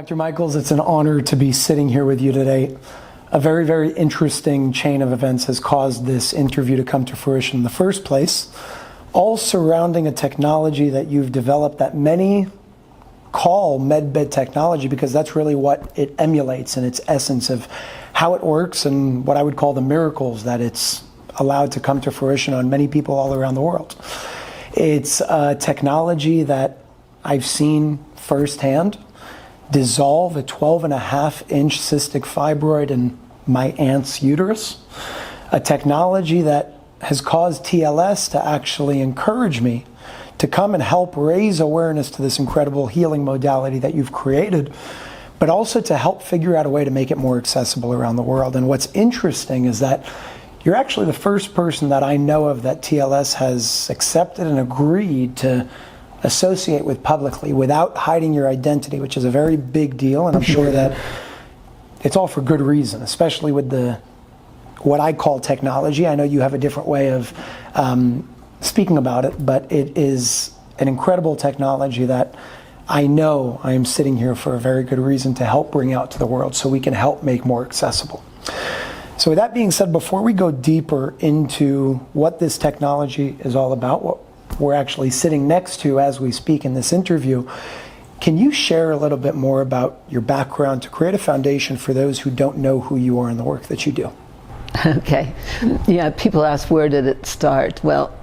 Dr. Michaels, it's an honor to be sitting here with you today. A very, very interesting chain of events has caused this interview to come to fruition in the first place, all surrounding a technology that you've developed that many call medbed technology, because that's really what it emulates in its essence of how it works and what I would call the miracles that it's allowed to come to fruition on many people all around the world. It's a technology that I've seen firsthand dissolve a 12.5-inch cystic fibroid in my aunt's uterus, a technology that has caused TLS to actually encourage me to come and help raise awareness to this incredible healing modality that you've created, but also to help figure out a way to make it more accessible around the world. And what's interesting is that you're actually the first person that I know of that TLS has accepted and agreed to associate with publicly without hiding your identity, which is a very big deal, and I'm sure that it's all for good reason, especially with what I call technology. I know you have a different way of speaking about it, but it is an incredible technology that I know I am sitting here for a very good reason to help bring out to the world so we can help make more accessible. So with that being said, before we go deeper into what this technology is all about, what we're actually sitting next to as we speak in this interview, can you share a little bit more about your background to create a foundation for those who don't know who you are and the work that you do? Okay. Yeah, people ask, where did it start? Well,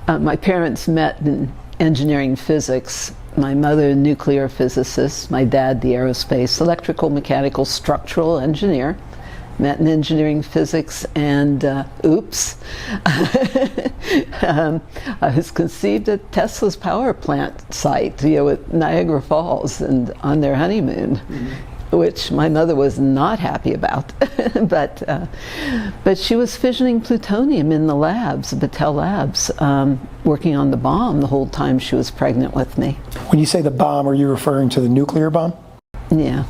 my parents met in engineering physics. My mother, a nuclear physicist, my dad, the aerospace, electrical, mechanical, structural engineer. Met in engineering physics, and oops, I was conceived at Tesla's power plant site, at Niagara Falls, and on their honeymoon, which my mother was not happy about. but she was fissioning plutonium in the labs, Battelle Labs, working on the bomb the whole time she was pregnant with me. When you say the bomb, are you referring to the nuclear bomb? Yeah.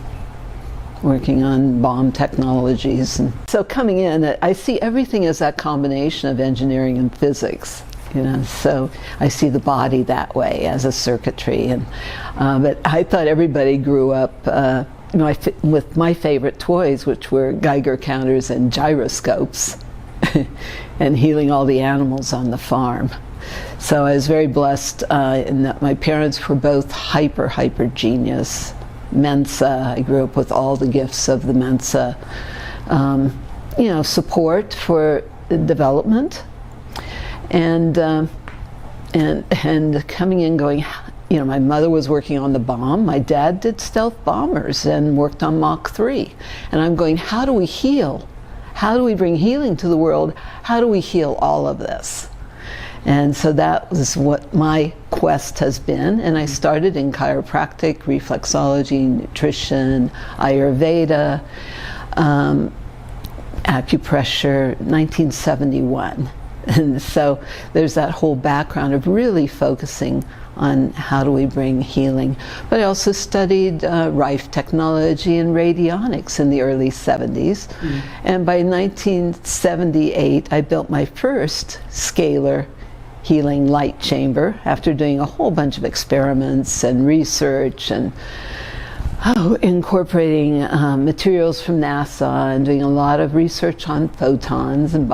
Working on bomb technologies. And so coming in, I see everything as that combination of engineering and physics. So I see the body that way as a circuitry. And but I thought everybody grew up with my favorite toys, which were Geiger counters and gyroscopes, and healing all the animals on the farm. So I was very blessed in that my parents were both hyper genius. Mensa, I grew up with all the gifts of the Mensa, support for development, and coming in going, my mother was working on the bomb, my dad did stealth bombers and worked on Mach 3, and I'm going, how do we heal? How do we bring healing to the world? How do we heal all of this? And so that was what my quest has been. And I started in chiropractic, reflexology, nutrition, Ayurveda, acupressure, 1971. And so there's that whole background of really focusing on how do we bring healing. But I also studied Wave Technology and radionics in the early 70s. And by 1978, I built my first scalar healing light chamber after doing a whole bunch of experiments and research and incorporating materials from NASA and doing a lot of research on photons and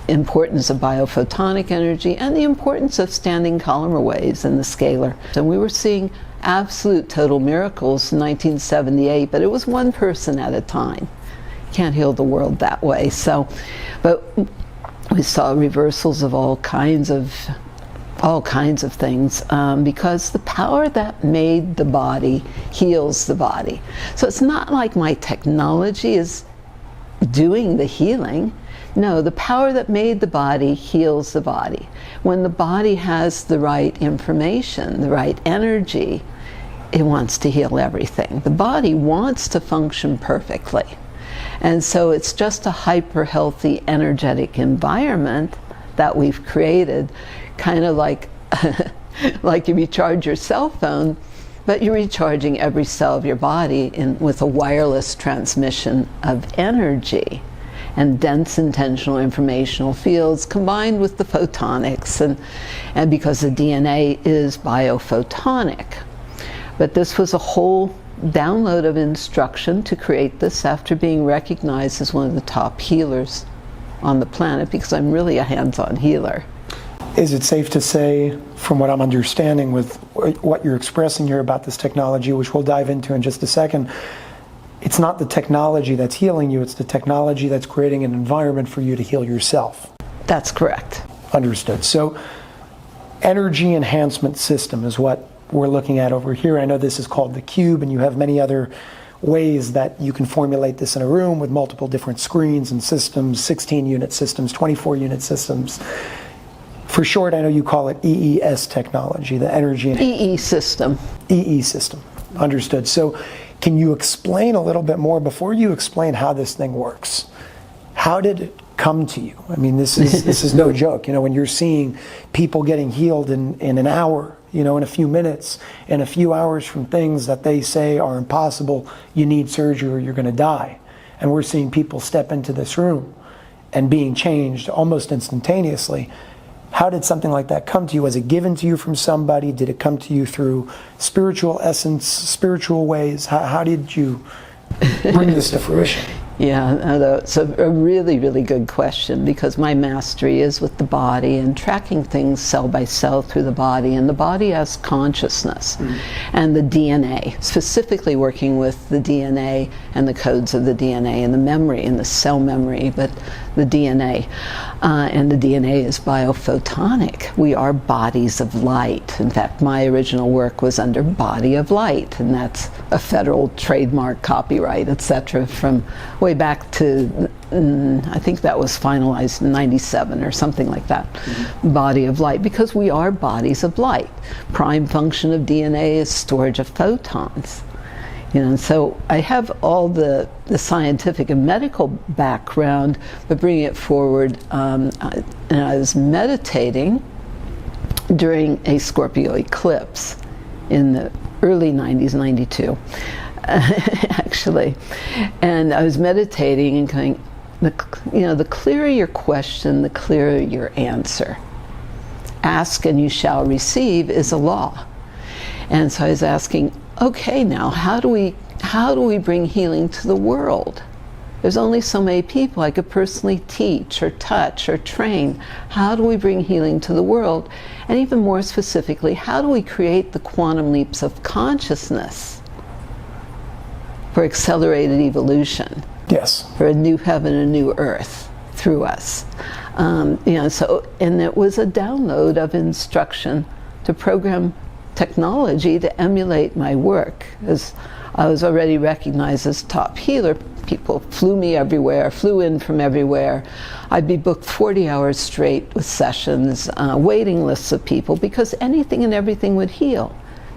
importance of biophotonic energy and the importance of standing columnar waves in the scalar. And we were seeing absolute total miracles in 1978, but it was one person at a time. Can't heal the world that way. But we saw reversals of all kinds of things because the power that made the body heals the body. So it's not like my technology is doing the healing. No, the power that made the body heals the body. When the body has the right information, the right energy, it wants to heal everything. The body wants to function perfectly. And so it's just a hyper healthy energetic environment that we've created, kind of like like you recharge your cell phone, but you're recharging every cell of your body with a wireless transmission of energy and dense intentional informational fields combined with the photonics, and because the DNA is biophotonic. But this was a whole download of instruction to create this after being recognized as one of the top healers on the planet, because I'm really a hands-on healer. Is it safe to say, from what I'm understanding with what you're expressing here about this technology, which we'll dive into in just a second, it's not the technology that's healing you, it's the technology that's creating an environment for you to heal yourself? That's correct. Understood. So energy enhancement system is what we're looking at over here. I know this is called the cube, and you have many other ways that you can formulate this in a room with multiple different screens and systems, 16-unit systems, 24-unit systems. For short, I know you call it EES technology, the energy... EE system. EE system. Understood. So can you explain a little bit more, before you explain how this thing works, how did it come to you? I mean, this is no joke. You know, when you're seeing people getting healed in an hour, you know, in a few minutes, in a few hours from things that they say are impossible, you need surgery or you're going to die. And we're seeing people step into this room and being changed almost instantaneously. How did something like that come to you? Was it given to you from somebody? Did it come to you through spiritual essence, spiritual ways? How did you bring this to fruition? Yeah, it's a really, really good question, because my mastery is with the body and tracking things cell by cell through the body, and the body has consciousness and the DNA, specifically working with the DNA and the codes of the DNA and the memory and the cell memory, but the DNA. And the DNA is biophotonic. We are bodies of light. In fact, my original work was under body of light, and that's a federal trademark, copyright, etc., from way back to, I think that was finalized in 97 or something like that. Body of light, because we are bodies of light. Prime function of DNA is storage of photons. You know, so I have all the scientific and medical background, but bringing it forward, and I was meditating during a Scorpio eclipse in the early 90s, 92, actually. And I was meditating and going, the clearer your question, the clearer your answer. Ask and you shall receive is a law. And so I was asking, okay, now how do we bring healing to the world? There's only so many people I could personally teach or touch or train. How do we bring healing to the world? And even more specifically, how do we create the quantum leaps of consciousness for accelerated evolution? Yes. For a new heaven, a new earth through us. And it was a download of instruction to program technology to emulate my work. As I was already recognized as top healer, people flew me everywhere, flew in from everywhere. I'd be booked 40 hours straight with sessions, waiting lists of people, because anything and everything would heal,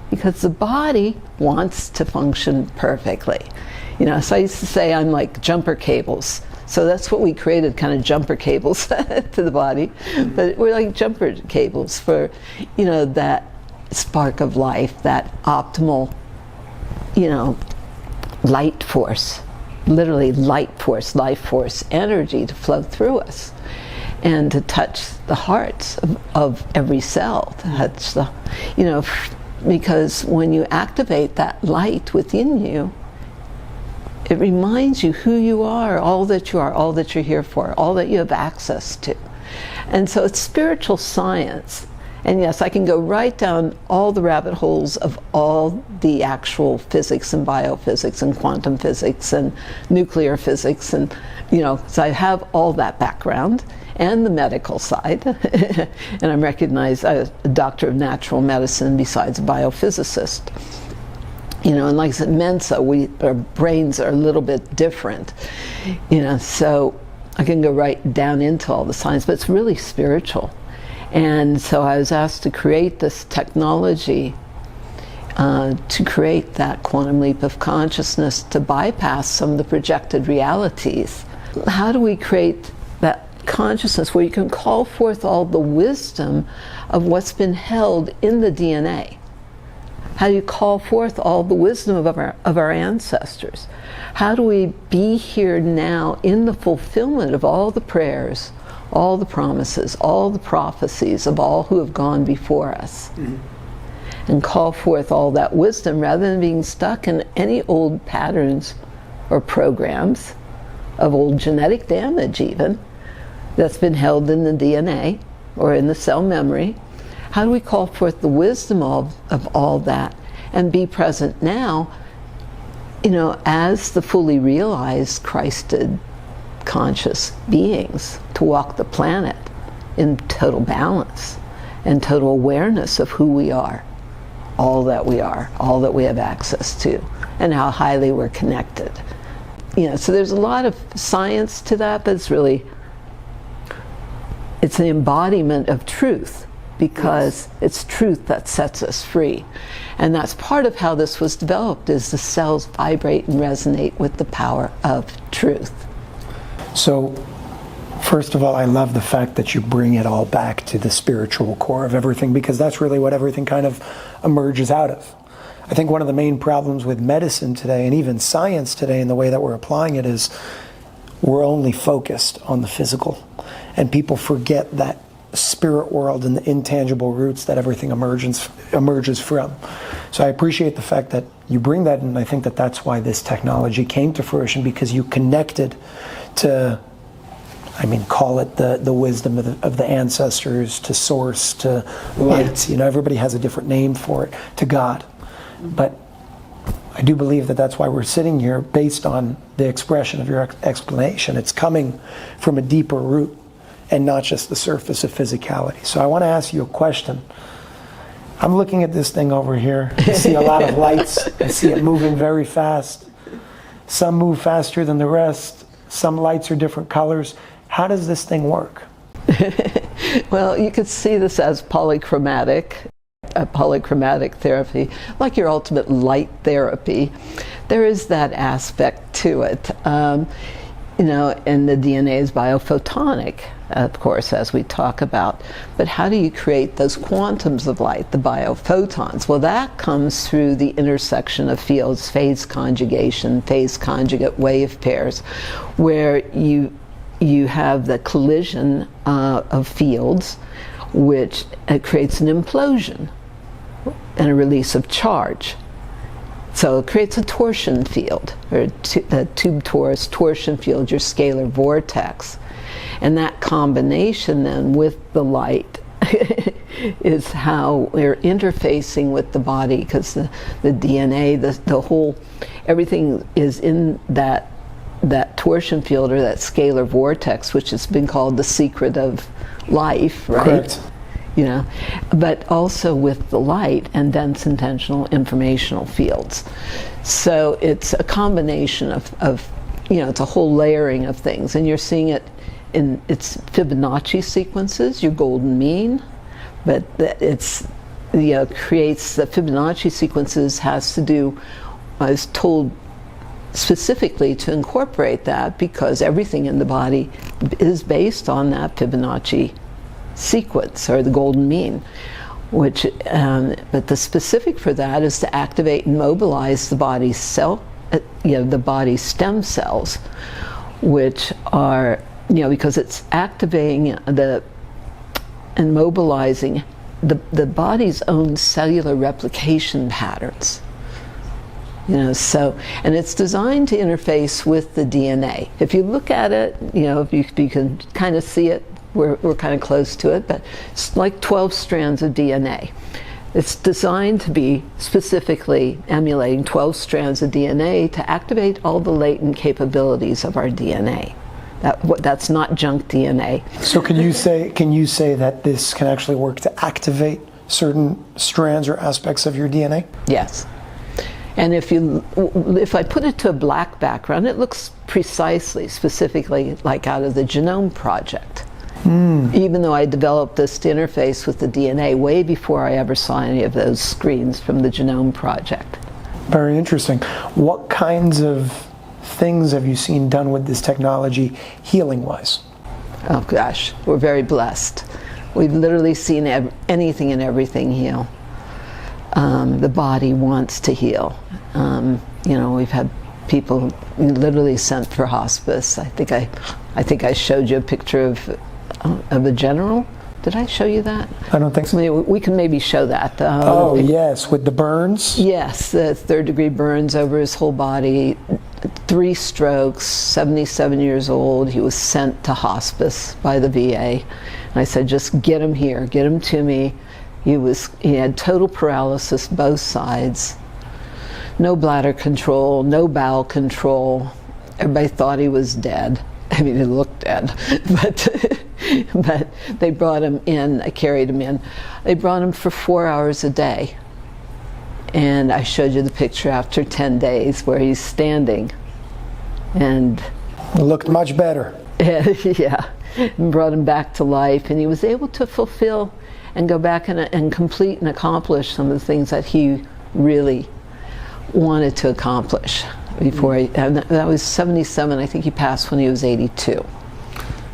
because the body wants to function perfectly. You know, so I used to say I'm like jumper cables. So that's what we created, kind of jumper cables to the body. But we're like jumper cables for, that spark of life, that optimal, light force, literally light force, life force, energy to flow through us and to touch the hearts of every cell, to touch the, because when you activate that light within you, it reminds you who you are, all that you are, all that you're here for, all that you have access to. And so it's spiritual science. And yes, I can go right down all the rabbit holes of all the actual physics and biophysics and quantum physics and nuclear physics, and so I have all that background and the medical side. And I'm recognized as a doctor of natural medicine besides a biophysicist. And like I said, Mensa, our brains are a little bit different. So I can go right down into all the science, but it's really spiritual. And so I was asked to create this technology to create that quantum leap of consciousness, to bypass some of the projected realities. How do we create that consciousness where you can call forth all the wisdom of what's been held in the DNA? How do you call forth all the wisdom of our ancestors? How do we be here now in the fulfillment of all the prayers, all the promises, all the prophecies of all who have gone before us? and call forth all that wisdom rather than being stuck in any old patterns or programs of old genetic damage even that's been held in the DNA or in the cell memory. How do we call forth the wisdom of all that and be present now, as the fully realized Christed conscious beings, to walk the planet in total balance and total awareness of who we are, all that we have access to, and how highly we're connected. So there's a lot of science to that, but it's an embodiment of truth, because it's truth that sets us free. And that's part of how this was developed, is the cells vibrate and resonate with the power of truth. So, first of all, I love the fact that you bring it all back to the spiritual core of everything, because that's really what everything kind of emerges out of. I think one of the main problems with medicine today, and even science today, in the way that we're applying it, is we're only focused on the physical. And people forget that spirit world and the intangible roots that everything emerges from. So I appreciate the fact that you bring that in. I think that that's why this technology came to fruition, because you connected to, call it the wisdom of the ancestors, to source, to light. Everybody has a different name for it, to God. But I do believe that that's why we're sitting here, based on the expression of your explanation. It's coming from a deeper root and not just the surface of physicality. So I want to ask you a question. I'm looking at this thing over here. I see a lot of lights. I see it moving very fast. Some move faster than the rest. Some lights are different colors. How does this thing work? Well, you could see this as polychromatic therapy, like your ultimate light therapy. There is that aspect to it. And the DNA is biophotonic, of course, as we talk about. But how do you create those quantums of light, the biophotons? Well, that comes through the intersection of fields, phase conjugation, phase conjugate wave pairs, where you have the collision of fields, which creates an implosion and a release of charge. So it creates a torsion field, or a tube torus torsion field, your scalar vortex. And that combination then with the light is how we're interfacing with the body, because the DNA, the whole, everything is in that torsion field, or that scalar vortex, which has been called the secret of life, right? Correct. But also with the light and dense intentional informational fields. So it's a combination of it's a whole layering of things, and you're seeing it in its Fibonacci sequences, your golden mean, but it's creates the Fibonacci sequences has to do, I was told specifically to incorporate that, because everything in the body is based on that Fibonacci sequence, or the golden mean, which but the specific for that is to activate and mobilize the body's the body's stem cells, which are because it's activating and mobilizing the body's own cellular replication patterns. And it's designed to interface with the DNA. If you look at it, if you can kind of see it, we're kind of close to it, but it's like 12 strands of DNA. It's designed to be specifically emulating 12 strands of DNA to activate all the latent capabilities of our DNA. That's not junk DNA. So can you say that this can actually work to activate certain strands or aspects of your DNA? Yes. And if I put it to a black background, it looks precisely, specifically like out of the Genome Project. Even though I developed this to interface with the DNA way before I ever saw any of those screens from the Genome Project. Very interesting. What kinds of things have you seen done with this technology healing-wise? Oh gosh, we're very blessed. We've literally seen anything and everything heal. The body wants to heal. We've had people literally sent for hospice. I think I showed you a picture of a general Did I show you that? I don't think so. We can maybe show that. Oh, yes, with the burns? Yes, the third-degree burns over his whole body, 3 strokes, 77 years old. He was sent to hospice by the VA. And I said, just get him here, get him to me. He had total paralysis, both sides. No bladder control, no bowel control. Everybody thought he was dead. I mean, he looked dead, but they brought him in. I carried him in. They brought him for 4 hours a day. And I showed you the picture after 10 days where he's standing. And It looked much better. yeah, and brought him back to life. And he was able to fulfill and go back and complete and accomplish some of the things that he really wanted to accomplish before and that was 77. I think he passed when he was 82.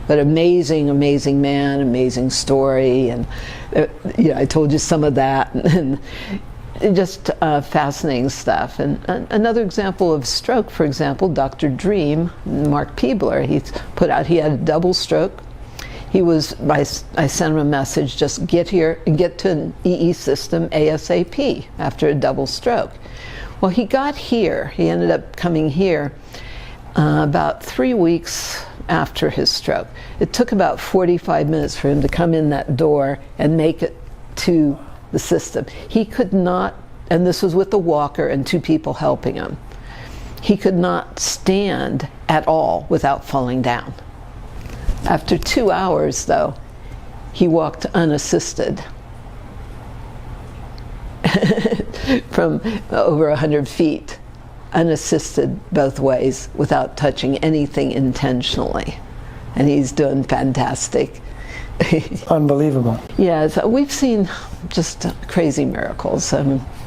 But amazing, amazing man, amazing story, and I told you some of that, and just fascinating stuff. And another example of stroke, for example, Dr. Dream, Mark Peebler, he had a double stroke. I sent him a message, just get here and get to an EE system ASAP after a double stroke. Well, he got here. He ended up coming here about 3 weeks after his stroke. It took about 45 minutes for him to come in that door and make it to the system. He could not, and this was with a walker and 2 people helping him, he could not stand at all without falling down. After 2 hours, though, he walked unassisted from over 100 feet, unassisted both ways, without touching anything intentionally. And he's doing fantastic. Unbelievable. Yeah, so we've seen just crazy miracles.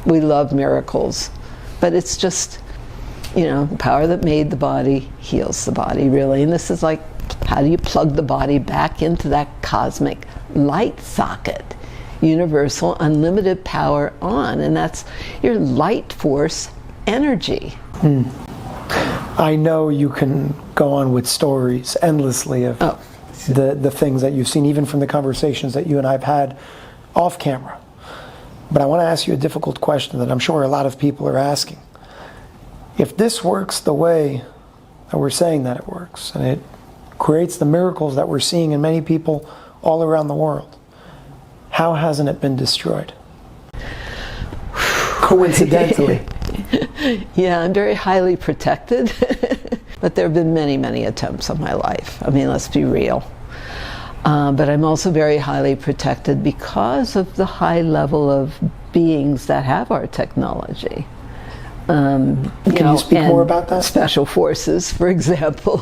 We love miracles, but it's just, the power that made the body heals the body, really. And this is like, how do you plug the body back into that cosmic light socket? Universal, unlimited power on, and that's your light force energy. I know you can go on with stories endlessly of the things that you've seen, even from the conversations that you and I have had off camera. But I want to ask you a difficult question that I'm sure a lot of people are asking. If this works the way that we're saying that it works, and it creates the miracles that we're seeing in many people all around the world, how hasn't it been destroyed? Coincidentally. Yeah, I'm very highly protected, but there have been many, many attempts on my life. I mean, let's be real. But I'm also very highly protected because of the high level of beings that have our technology. Can you speak more about that? Special forces, for example,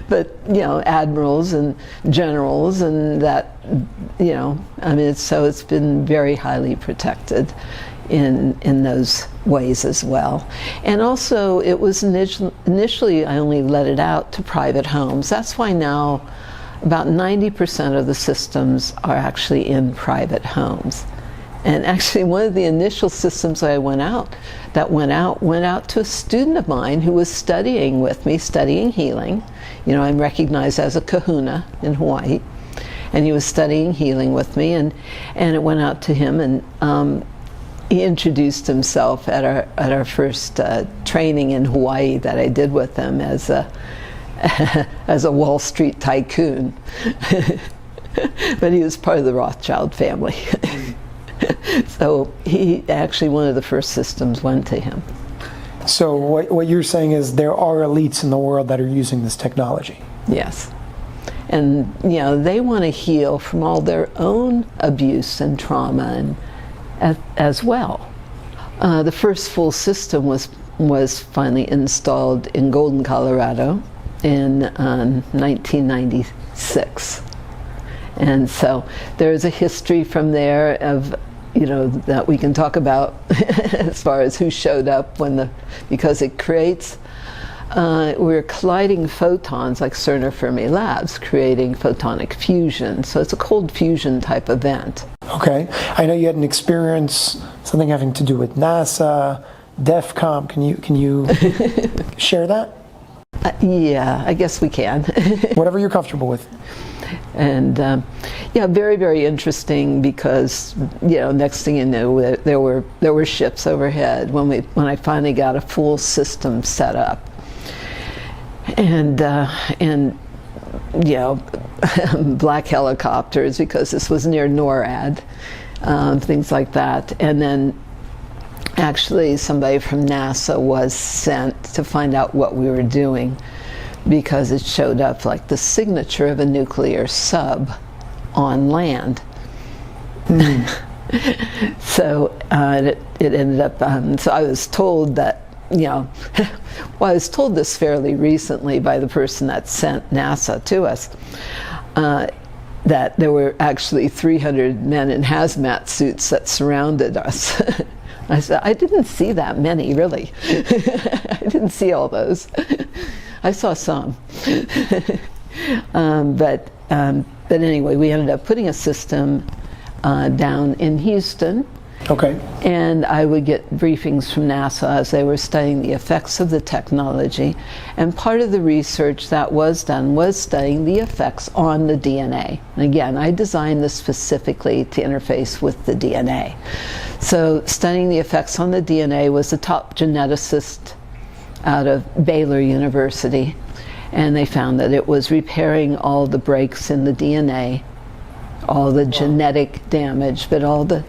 but admirals and generals, and that it's been very highly protected in those ways as well. And also, it was initially I only let it out to private homes. That's why now about 90% of the systems are actually in private homes. And actually, one of the initial systems that went out to a student of mine who was studying with me, studying healing. I'm recognized as a kahuna in Hawaii, and he was studying healing with me, and it went out to him, and he introduced himself at our first training in Hawaii that I did with him as a Wall Street tycoon, but he was part of the Rothschild family. So one of the first systems went to him. So what you're saying is there are elites in the world that are using this technology. Yes. And they want to heal from all their own abuse and trauma as well. The first full system was finally installed in Golden, Colorado in 1996. And so there's a history from there of that we can talk about as far as who showed up because it creates, we're colliding photons like CERN Fermi Labs, creating photonic fusion. So it's a cold fusion type event. Okay. I know you had an experience, something having to do with NASA, DEFCON. Can you share that? Yeah, I guess we can. Whatever you're comfortable with. And yeah, very, very interesting because, next thing you know, there were ships overhead when I finally got a full system set up. And black helicopters, because this was near NORAD, things like that. And then actually somebody from NASA was sent to find out what we were doing, because it showed up like the signature of a nuclear sub on land. So it ended up, so I was told that, well, I was told this fairly recently by the person that sent NASA to us, that there were actually 300 men in hazmat suits that surrounded us. I said, I didn't see that many, really. I didn't see all those. I saw some. But anyway, we ended up putting a system down in Houston. Okay. And I would get briefings from NASA as they were studying the effects of the technology. And part of the research that was done was studying the effects on the DNA. And again, I designed this specifically to interface with the DNA. So studying the effects on the DNA was the top geneticist out of Baylor University. And they found that it was repairing all the breaks in the DNA, all the genetic damage, but all the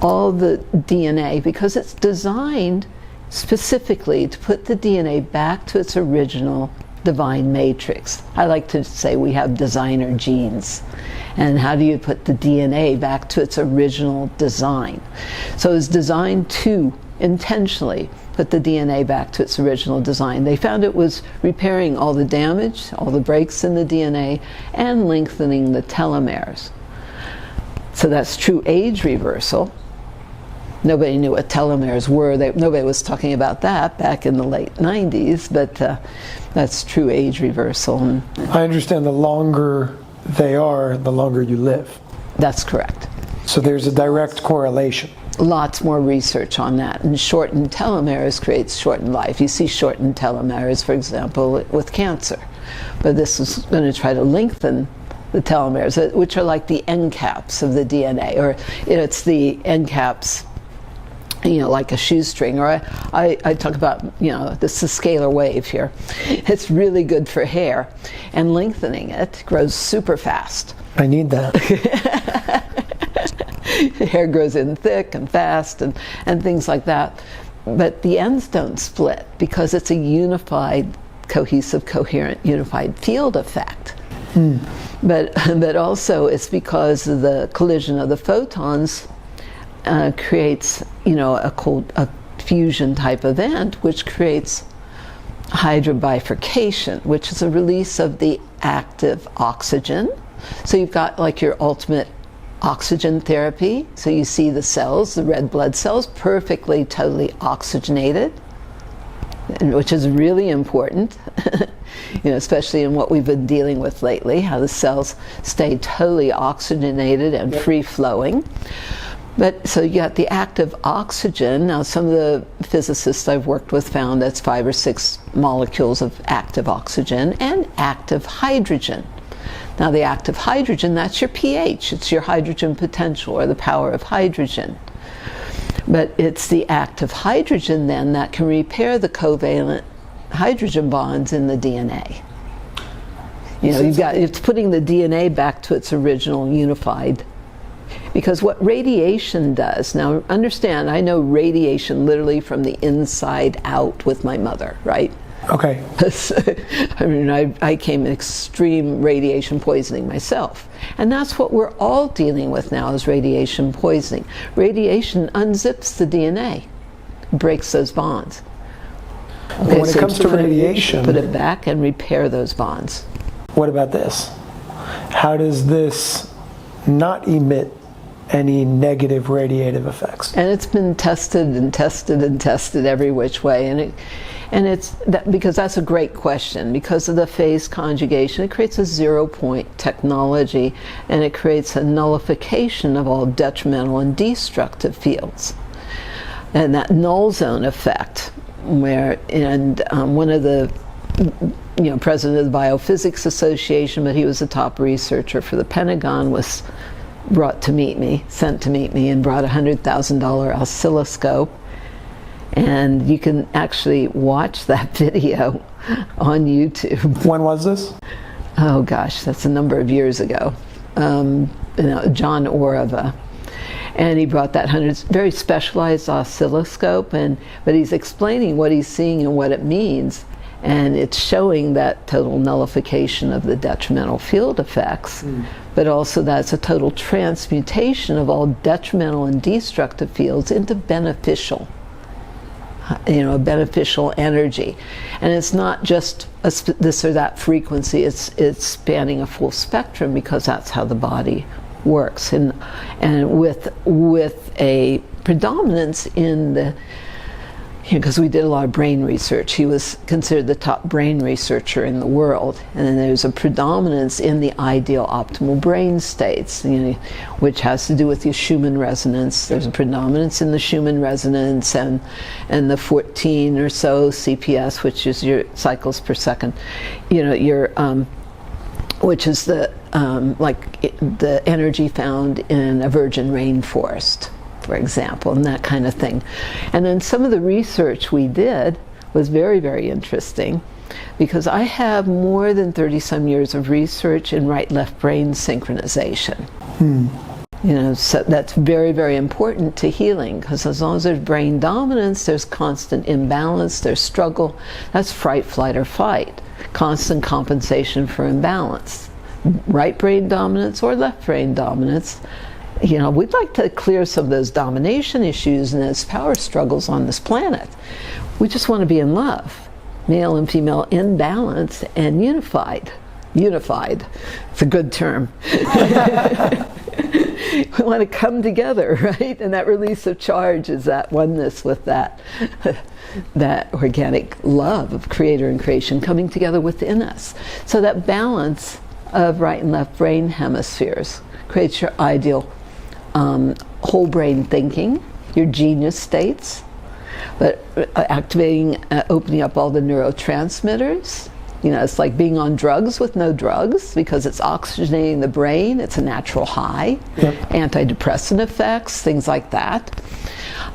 DNA, because it's designed specifically to put the DNA back to its original divine matrix. I like to say we have designer genes. And how do you put the DNA back to its original design? So it's designed to intentionally put the DNA back to its original design. They found it was repairing all the damage, all the breaks in the DNA, and lengthening the telomeres. So that's true age reversal. Nobody knew what telomeres were. Nobody was talking about that back in the late 90s, but that's true age reversal. I understand the longer they are, the longer you live. That's correct. So there's a direct correlation. Lots more research on that. And shortened telomeres creates shortened life. You see shortened telomeres, for example, with cancer. But this is going to try to lengthen the telomeres, which are like the end caps of the DNA, or it's the end caps, like a shoestring. Or I talk about, this is scalar wave here. It's really good for hair, and lengthening it grows super fast. I need that. Hair grows in thick and fast and things like that. But the ends don't split because it's a unified, cohesive, coherent, unified field effect. But also it's because of the collision of the photons creates, a fusion type event, which creates hydrobifurcation, which is a release of the active oxygen. So you've got like your ultimate oxygen therapy. So you see the cells, the red blood cells, perfectly, totally oxygenated, which is really important, especially in what we've been dealing with lately, how the cells stay totally oxygenated and free-flowing. But so you got the active oxygen. Now some of the physicists I've worked with found that's 5 or 6 molecules of active oxygen and active hydrogen. Now the active hydrogen, that's your pH, it's your hydrogen potential, or the power of hydrogen. But it's the active hydrogen then that can repair the covalent hydrogen bonds in the DNA. It's putting the DNA back to its original unified. Because what radiation does, now understand, I know radiation literally from the inside out with my mother, right? Okay. I mean, I came in extreme radiation poisoning myself. And that's what we're all dealing with now, is radiation poisoning. Radiation unzips the DNA, breaks those bonds. Okay, when it comes to radiation, put it back and repair those bonds. What about this? How does this not emit any negative radiative effects? And it's been tested and tested and tested every which way, and it's that, because that's a great question. Because of the phase conjugation, it creates a 0-point technology, and it creates a nullification of all detrimental and destructive fields. And that null zone effect, one of the president of the Biophysics Association, but he was a top researcher for the Pentagon, was sent to meet me and brought a $100,000 oscilloscope. And you can actually watch that video on YouTube. When was this? Oh gosh, that's a number of years ago. John Orava. And he brought that very specialized oscilloscope, but he's explaining what he's seeing and what it means. And it's showing that total nullification of the detrimental field effects, but also that's a total transmutation of all detrimental and destructive fields into beneficial. Beneficial energy. And it's not just this or that frequency, it's spanning a full spectrum, because that's how the body works. And with a predominance in the, because we did a lot of brain research. He was considered the top brain researcher in the world. And then there's a predominance in the ideal optimal brain states, which has to do with the Schumann resonance. There's a predominance in the Schumann resonance and the 14 or so CPS, which is your cycles per second, which is the the energy found in a virgin rainforest, for example, and that kind of thing. And then some of the research we did was very, very interesting, because I have more than 30-some years of research in right-left brain synchronization. So that's very, very important to healing, because as long as there's brain dominance, there's constant imbalance, there's struggle. That's fright, flight, or fight. Constant compensation for imbalance. Right brain dominance or left brain dominance. We'd like to clear some of those domination issues and those power struggles on this planet. We just want to be in love, male and female in balance and unified. Unified, it's a good term. We want to come together, right? And that release of charge is that oneness with that organic love of creator and creation coming together within us. So that balance of right and left brain hemispheres creates your ideal whole brain thinking, your genius states, but activating, opening up all the neurotransmitters. It's like being on drugs with no drugs, because it's oxygenating the brain. It's a natural high. Yep. Antidepressant effects, things like that,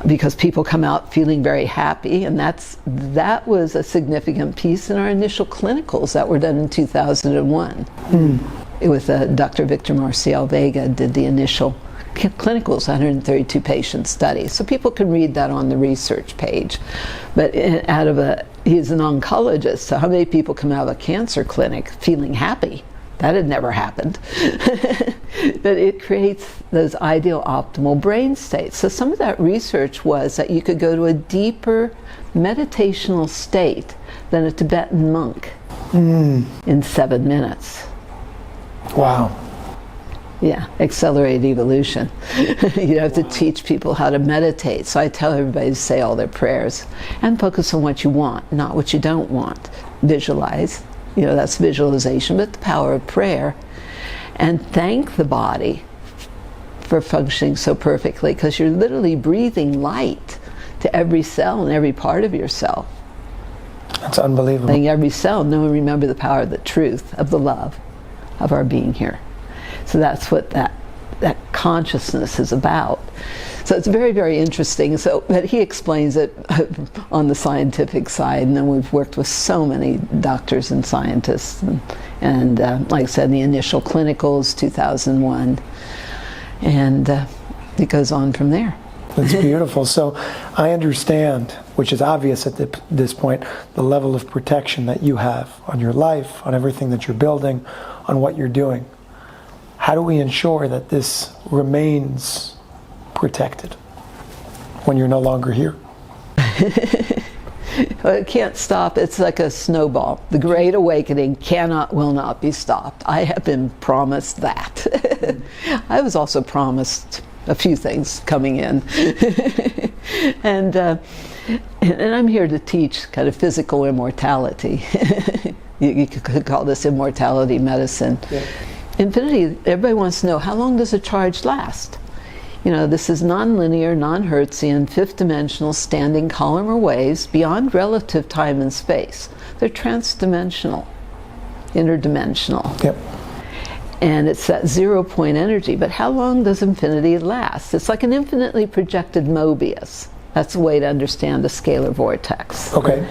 because people come out feeling very happy, and that was a significant piece in our initial clinicals that were done in 2001. With Dr. Victor Marcial Vega did the initial clinicals, 132 patient study. So people can read that on the research page. But he's an oncologist, so how many people come out of a cancer clinic feeling happy? That had never happened. But it creates those ideal optimal brain states. So some of that research was that you could go to a deeper meditational state than a Tibetan monk in 7 minutes. Wow. Yeah, accelerated evolution. You have to teach people how to meditate. So I tell everybody to say all their prayers and focus on what you want, not what you don't want. Visualize, that's visualization, but the power of prayer. And thank the body for functioning so perfectly, because you're literally breathing light to every cell and every part of yourself. That's unbelievable. Thank every cell. Know and remember the power of the truth, of the love, of our being here. So that's what that consciousness is about. So it's very, very interesting. But he explains it on the scientific side, and then we've worked with so many doctors and scientists, and like I said, the initial clinicals, 2001, and it goes on from there. That's beautiful. So I understand, which is obvious at this point, the level of protection that you have on your life, on everything that you're building, on what you're doing. How do we ensure that this remains protected when you're no longer here? Well, it can't stop. It's like a snowball. The Great Awakening will not be stopped. I have been promised that. I was also promised a few things coming in. And I'm here to teach kind of physical immortality. You could call this immortality medicine. Yeah. Infinity, everybody wants to know, how long does a charge last? This is nonlinear, non-Hertzian, fifth-dimensional standing column or waves beyond relative time and space. they're transdimensional, interdimensional. Yep. And it's that 0 point energy. But how long does infinity last? It's like an infinitely projected Mobius. That's a way to understand the scalar vortex. Okay.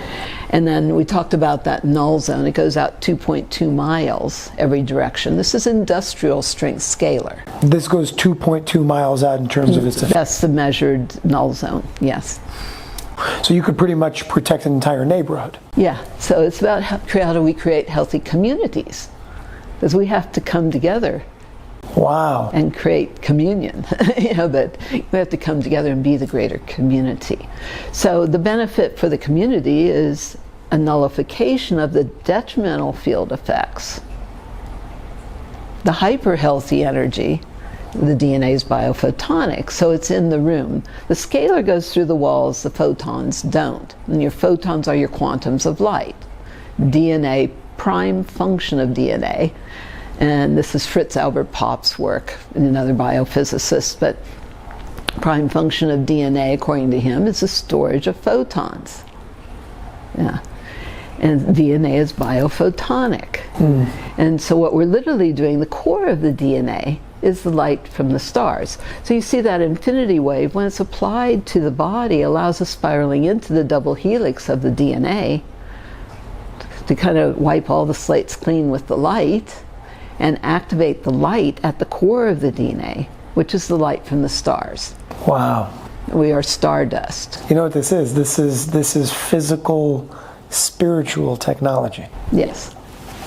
And then we talked about that null zone. It goes out 2.2 miles every direction. This is industrial strength scalar. This goes 2.2 miles out in terms of its effect. That's the measured null zone, yes. So you could pretty much protect an entire neighborhood. Yeah, so it's about how do we create healthy communities? Because we have to come together. Wow. And create communion, but we have to come together and be the greater community. So the benefit for the community is a nullification of the detrimental field effects. The hyper-healthy energy, the DNA is biophotonic, so it's in the room. The scalar goes through the walls, the photons don't. And your photons are your quantums of light. DNA, prime function of DNA, and this is Fritz Albert Popp's work, another biophysicist, but prime function of DNA, according to him, is the storage of photons. Yeah. And DNA is biophotonic. And so what we're literally doing, the core of the DNA, is the light from the stars. So you see that infinity wave, when it's applied to the body, allows us spiraling into the double helix of the DNA to kind of wipe all the slates clean with the light and activate the light at the core of the DNA, which is the light from the stars. Wow. We are stardust. You know what this is? This is physical, spiritual technology. Yes.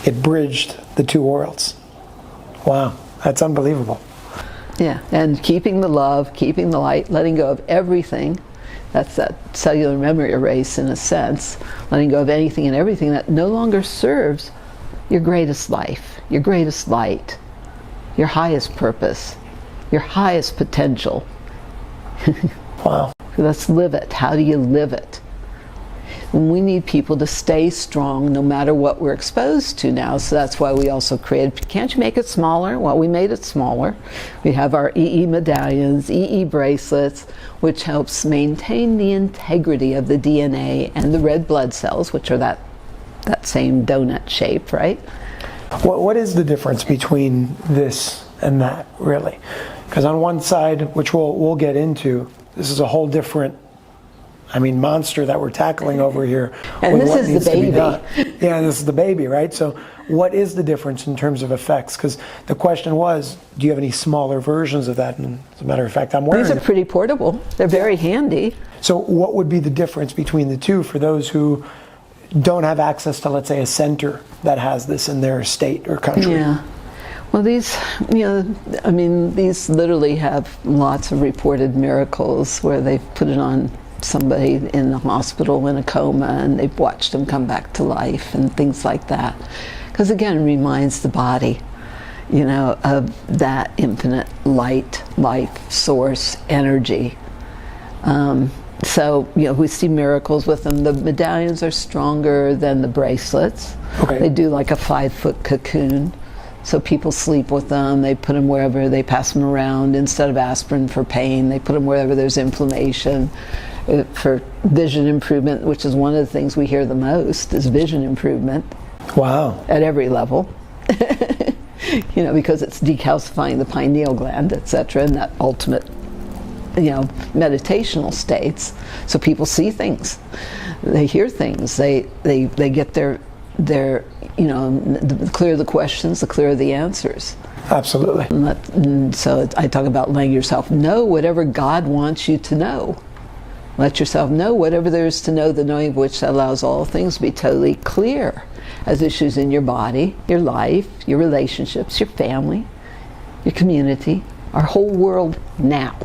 It bridged the two worlds. Wow, that's unbelievable. Yeah, and keeping the love, keeping the light, letting go of everything. That's that cellular memory erase in a sense, letting go of anything and everything that no longer serves your greatest life, your greatest light, your highest purpose, your highest potential. Wow. Let's live it. How do you live it? We need people to stay strong no matter what we're exposed to now, so that's why we also created, can't you make it smaller? Well, we made it smaller. We have our EE medallions, EE bracelets, which helps maintain the integrity of the DNA and the red blood cells, which are that same donut shape, right? What is the difference between this and that, really? Because on one side, which we'll get into, this is a whole different, monster that we're tackling over here. And this is the baby. Yeah, this is the baby, right? So what is the difference in terms of effects? Because the question was, do you have any smaller versions of that? And as a matter of fact, I'm wearing These are pretty portable. They're very handy. So what would be the difference between the two for those who don't have access to, let's say, a center that has this in their state or country? Yeah. Well, these, these literally have lots of reported miracles where they've put it on somebody in the hospital in a coma and they've watched them come back to life and things like that. Because again, it reminds the body, of that infinite light, life, source, energy. So, we see miracles with them. The medallions are stronger than the bracelets. Okay. They do like a 5-foot cocoon. So people sleep with them. They put them wherever, they pass them around. Instead of aspirin for pain, they put them wherever there's inflammation. For vision improvement, which is one of the things we hear the most, is vision improvement. Wow. At every level. Because it's decalcifying the pineal gland, etc., and that ultimate meditational states. So people see things, they hear things, they get their the clearer the questions, the clearer the answers. Absolutely. And so I talk about letting yourself know whatever God wants you to know. Let yourself know whatever there is to know, the knowing of which allows all things to be totally clear as issues in your body, your life, your relationships, your family, your community, our whole world now.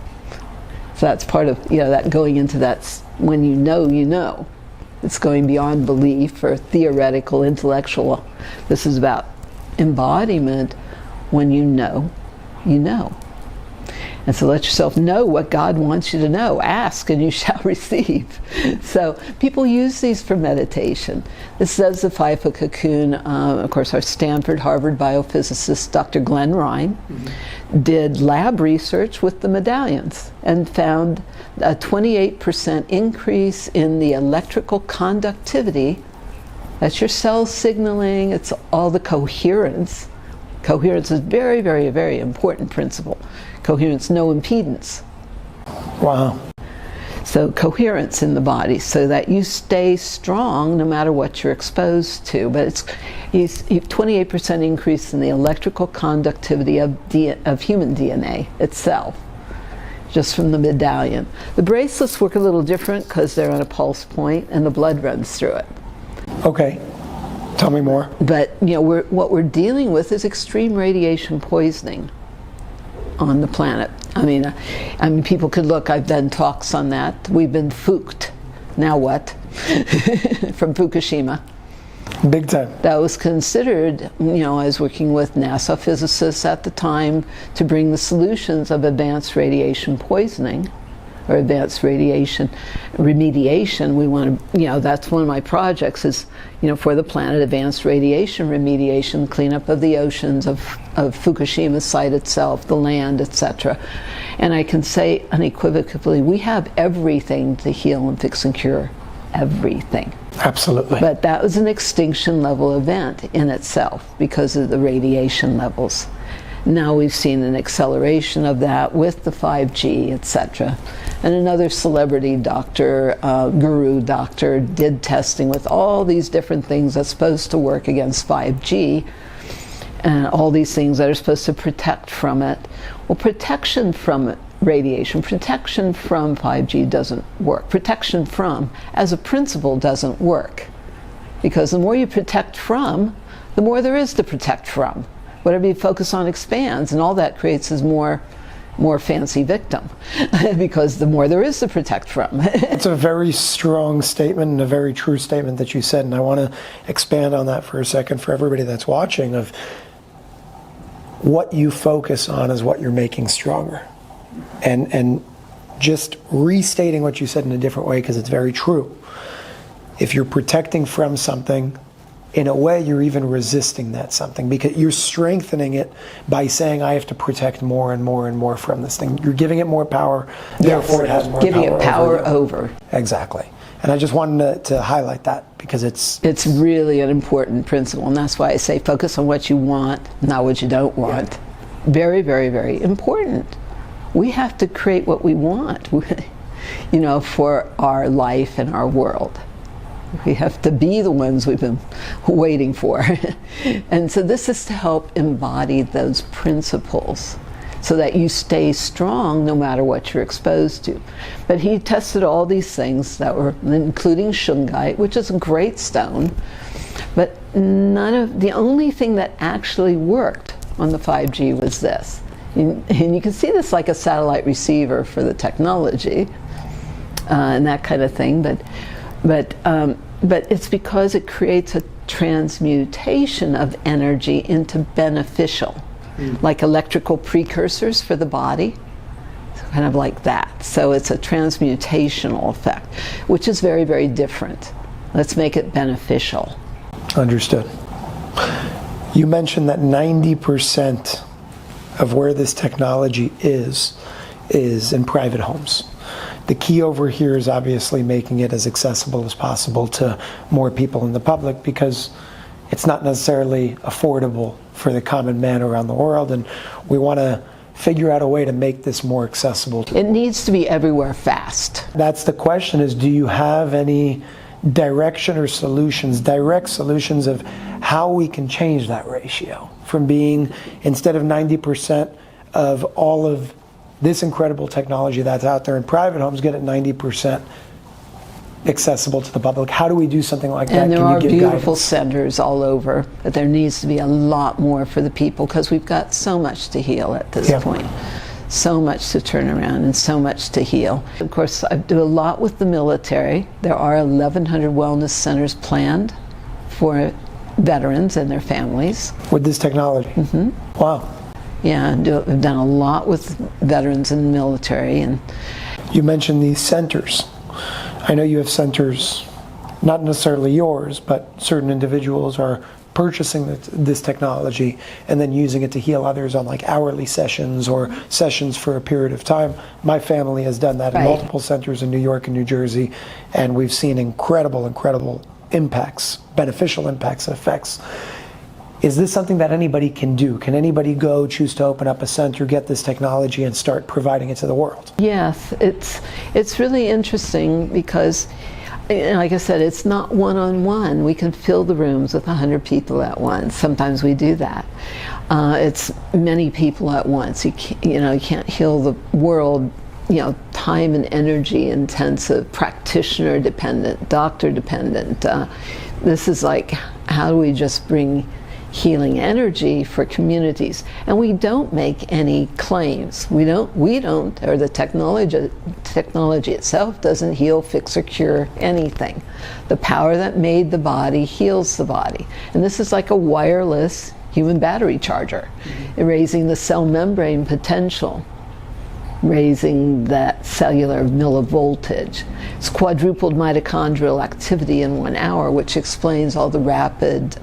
So that's part of, that going into that, when you know. It's going beyond belief or theoretical, intellectual. This is about embodiment. When you know, you know. And so let yourself know what God wants you to know. Ask and you shall receive. So people use these for meditation. This says the 5-foot cocoon. Of course, our Stanford, Harvard biophysicist, Dr. Glenn Ryan, did lab research with the medallions and found a 28% increase in the electrical conductivity That's your cell signaling, it's all the coherence. Coherence is very, very, very important principle. Coherence, no impedance. Wow. So coherence in the body so that you stay strong no matter what you're exposed to. But it's 28% increase in the electrical conductivity of human DNA itself, just from the medallion. The bracelets work a little different because they're on a pulse point and the blood runs through it. Okay. Tell me more. But what we're dealing with is extreme radiation poisoning on the planet. I mean, people could look. I've done talks on that. We've been fooked. Now what? From Fukushima. Big time. That was considered. I was working with NASA physicists at the time to bring the solutions of advanced radiation poisoning or advanced radiation remediation. We want to, that's one of my projects is, for the planet, advanced radiation remediation, cleanup of the oceans, of Fukushima site itself, the land, etc. And I can say unequivocally, we have everything to heal and fix and cure. Everything. Absolutely. But that was an extinction level event in itself because of the radiation levels. Now we've seen an acceleration of that with the 5G, etc. And another celebrity doctor, guru doctor, did testing with all these different things that's supposed to work against 5G, and all these things that are supposed to protect from it. Well, protection from radiation, protection from 5G doesn't work. Protection from, as a principle, doesn't work. Because the more you protect from, the more there is to protect from. Whatever you focus on expands, and all that creates is more fancy victim, because the more there is to protect from. It's a very strong statement and a very true statement that you said, and I want to expand on that for a second for everybody that's watching. Of what you focus on is what you're making stronger, and just restating what you said in a different way, because it's very true. If you're protecting from something, in a way, you're even resisting that something, because you're strengthening it by saying, I have to protect more and more and more from this thing. You're giving it more power, therefore it has more giving power. Giving it power over. Exactly. And I just wanted to highlight that, because it's really an important principle, and that's why I say focus on what you want, not what you don't want. Yeah. Very, very, very important. We have to create what we want, for our life and our world. We have to be the ones we've been waiting for. And so this is to help embody those principles so that you stay strong no matter what you're exposed to. But he tested all these things that were, including shungite, which is a great stone, but the only thing that actually worked on the 5G was this. And you can see this like a satellite receiver for the technology and that kind of thing, but it's because it creates a transmutation of energy into beneficial, like electrical precursors for the body, kind of like that. So it's a transmutational effect, which is very, very different. Let's make it beneficial. Understood. You mentioned that 90% of where this technology is in private homes. The key over here is obviously making it as accessible as possible to more people in the public, because it's not necessarily affordable for the common man around the world, and we want to figure out a way to make this more accessible. It needs to be everywhere fast. That's the question, is do you have any direction or direct solutions of how we can change that ratio from being, instead of 90% of all of this incredible technology that's out there in private homes, get it 90% accessible to the public? How do we do something like that? And there are beautiful guidance? centers all over, but there needs to be a lot more for the people, because we've got so much to heal at this point. So much to turn around and so much to heal. Of course, I do a lot with the military. There are 1,100 wellness centers planned for veterans and their families. With this technology? Mm-hmm. Wow. Yeah, I've done a lot with veterans and the military. And you mentioned these centers. I know you have centers, not necessarily yours, but certain individuals are purchasing this technology and then using it to heal others on like hourly sessions or sessions for a period of time. My family has done that in multiple centers in New York and New Jersey, and we've seen incredible impacts, beneficial impacts and effects. Is this something that anybody can do? Can anybody go choose to open up a center, get this technology, and start providing it to the world? Yes, it's really interesting because, like I said, it's not one-on-one. We can fill the rooms with 100 people at once. Sometimes we do that. It's many people at once. You can't heal the world, time and energy intensive, practitioner dependent, doctor dependent. This is like, how do we just bring healing energy for communities? And we don't make any claims. We don't, or the technology itself doesn't heal, fix, or cure anything. The power that made the body heals the body. And this is like a wireless human battery charger, raising the cell membrane potential, raising that cellular millivoltage. It's quadrupled mitochondrial activity in 1 hour, which explains all the rapid